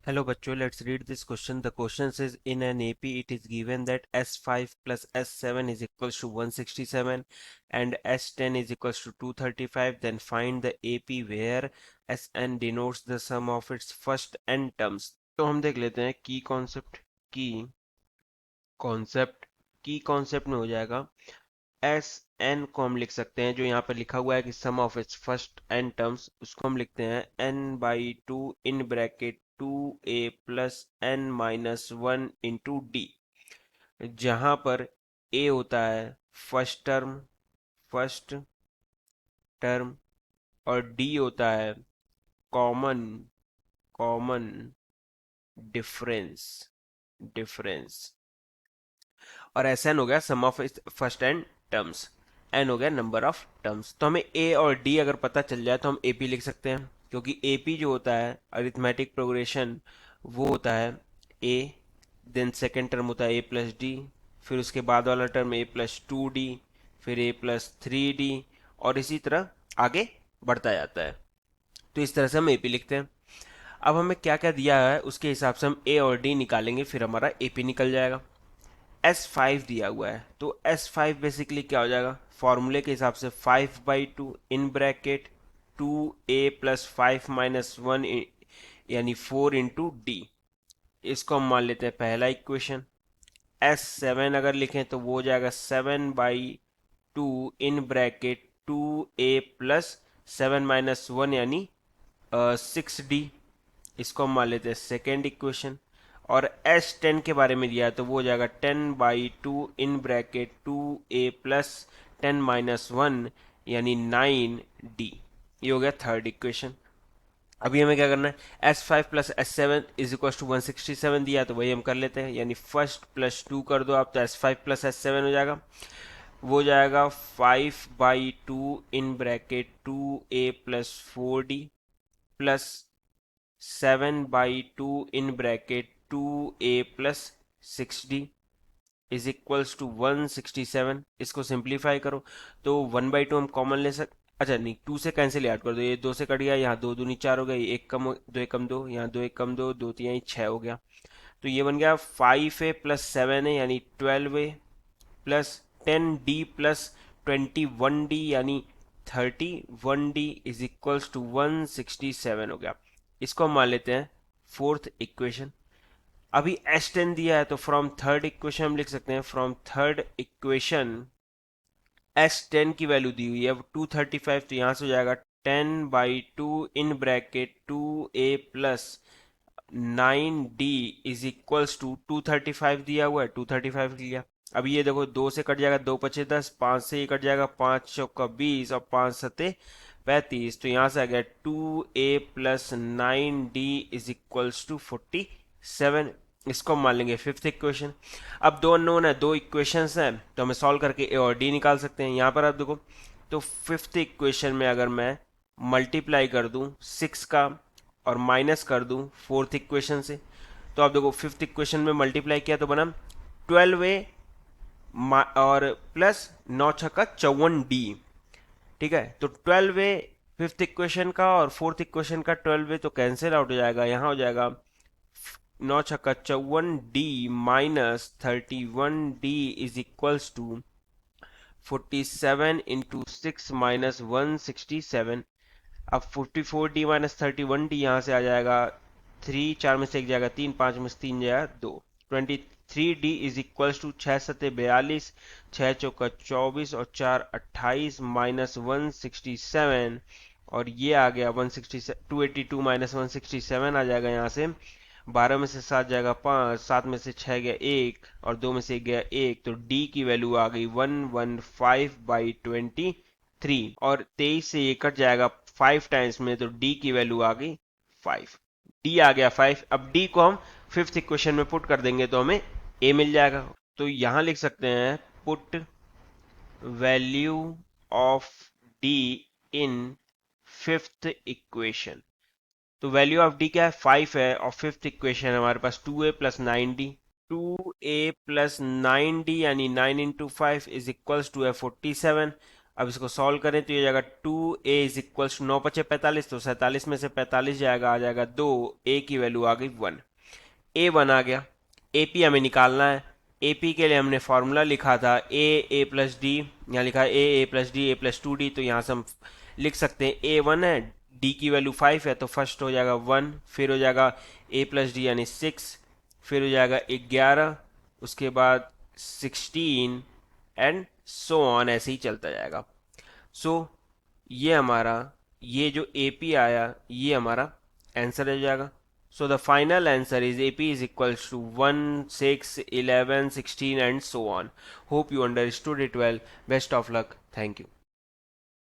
Hello बच्चों, let's read this question. The question says in an AP it is given that S5 plus S7 is equals to 167 and S10 is equals to 235. Then find the AP where Sn denotes the sum of its first n terms. तो हम देख लेते हैं की concept में हो जाएगा S N को हम लिख सकते हैं, जो यहाँ पर लिखा हुआ है कि sum of its first n terms, उसको हम लिखते हैं n/2 in bracket 2a plus n-1 into d, जहां पर a होता है फर्स्ट टर्म और d होता है कॉमन कॉमन डिफरेंस और एस एन हो गया sum of first n terms, n हो गया नंबर ऑफ टर्म्स। तो हमें ए और डी अगर पता चल जाए तो हम ए पी लिख सकते हैं, क्योंकि ए पी जो होता है अरिथमेटिक प्रोग्रेशन वो होता है ए, देन सेकेंड टर्म होता है ए प्लस डी, फिर उसके बाद वाला टर्म ए प्लस 2d, फिर ए प्लस 3d और इसी तरह आगे बढ़ता जाता है। तो इस तरह से हम ए पी लिखते हैं। अब हमें क्या क्या दिया है उसके हिसाब से हम ए और डी निकालेंगे, फिर हमारा ए पी निकल जाएगा। S5 दिया हुआ है तो S5 बेसिकली क्या हो जाएगा, फॉर्मूले के हिसाब से 5/2 इन ब्रैकेट 2a प्लस 5-1 यानी 4 इंटू डी। इसको हम मान लेते हैं पहला इक्वेशन। S7 अगर लिखें तो वो हो जाएगा 7/2 इन ब्रैकेट 2a प्लस 7-1 यानी 6d। इसको हम मान लेते हैं सेकेंड इक्वेशन। और S10 के बारे में दिया है तो वो हो जाएगा 10/2 इन ब्रैकेट 2a प्लस 10-1 यानी 9d। ये हो गया थर्ड इक्वेशन। अभी हमें क्या करना है, S5 plus S7 is equal to 167 दिया है तो वही हम कर लेते हैं, यानी फर्स्ट प्लस 2 कर दो आप तो S5 प्लस S7 हो जाएगा। वो हो जाएगा 5/2 in bracket 2a plus 4d plus 7/2 in bracket 2a plus 6d is equals to 167। इसको सिंप्लीफाई करो तो 1/2 हम कॉमन ले सकते, अच्छा नहीं 2 से कैंसिल याद कर दो, ये 2 से कट गया, यहाँ 2 दूनी 4 हो गया, एक कम 2 एक कम 2, यहाँ 2 एक कम 2, 2 3 6 हो गया। तो ये बन गया 5a प्लस 7a यानी 12a plus 10d plus 21d यानी 31d इज इक्वल्स टू 167 हो गया। इसको हम मान लेते हैं फोर्थ इक्वेशन। अभी S10 दिया है तो फ्रॉम थर्ड इक्वेशन हम लिख सकते हैं, फ्रॉम थर्ड इक्वेशन S10 की वैल्यू दी हुई है 235, तो यहां से हो जाएगा 10/2 in bracket 2a plus 9d is equals to 235 दिया हुआ है, 235 लिया। अब ये देखो 2 से कट जाएगा, 2 पचे 10, 5 से ये कट जाएगा, 5 चौका 20 और 5 सते 35, तो यहां से आ गया 2a plus 9d is equals to 47। इसको हम मान लेंगे फिफ्थ इक्वेशन। अब दो अननोन है, दो इक्वेशंस हैं, तो हमें सॉल्व करके ए और डी निकाल सकते हैं। यहाँ पर आप देखो तो फिफ्थ इक्वेशन में अगर मैं मल्टीप्लाई कर दूं 6 का और माइनस कर दूं फोर्थ इक्वेशन से, तो आप देखो फिफ्थ इक्वेशन में मल्टीप्लाई किया तो बना 12a और प्लस 9 × 54d। ठीक है, तो 12a फिफ्थ इक्वेशन का और फोर्थ इक्वेशन का 12a तो कैंसिल आउट हो जाएगा, यहाँ हो जाएगा 9 × 54d minus 31d is equals to 47 × 6 minus 167। अब 44d माइनस 31d यहाँ से आ जाएगा, 3 4 में से एक जाएगा 3, 5 में से 3 जाएगा 2, 23d इज इक्वल्स टू 6 सते 42, 6 चौका 24 और 4 28 माइनस 167 और ये आ गया 167, 282 माइनस 167 आ जाएगा यहाँ से। 12 में से 7 जाएगा 5, 7 में से 6 गया 1 और 2 में से 1 गया 1, तो d की वैल्यू आ गई 115/23 और 23 से ये कट जाएगा 5 टाइम्स में, तो d की वैल्यू आ गई 5। d आ गया 5। अब d को हम फिफ्थ इक्वेशन में पुट कर देंगे तो हमें a मिल जाएगा। तो यहां लिख सकते हैं put value of d in fifth equation. तो वैल्यू ऑफ डी क्या है, 5 है और फिफ्थ इक्वेशन हमारे पास 2a plus 9d, 2a plus 9d यानी 9 × 5 इज इक्वल्स टू है 47। अब इसको सॉल्व करें तो ये जाएगा 2a इज इक्वल्स टू 9 पचे 45, तो 47 में से 45 जाएगा, आ जाएगा 2, a की वैल्यू आ गई 1, a 1 आ गया। AP हमें निकालना है। AP के लिए हमने फॉर्मूला लिखा था a प्लस डी, यहाँ लिखा है a plus D a plus 2d, तो यहाँ से हम लिख सकते हैं a 1 है, d की वैल्यू 5 है, तो फर्स्ट हो जाएगा 1, फिर हो जाएगा a प्लस डी यानी 6, फिर हो जाएगा 11, उसके बाद 16 एंड सो ऑन, ऐसे ही चलता जाएगा। सो ये हमारा, ये जो AP आया ये हमारा आंसर हो जाएगा। So the final answer is AP is equals to 1, 6, 11, 16 and so on. Hope you understood it well. Best of luck. Thank you.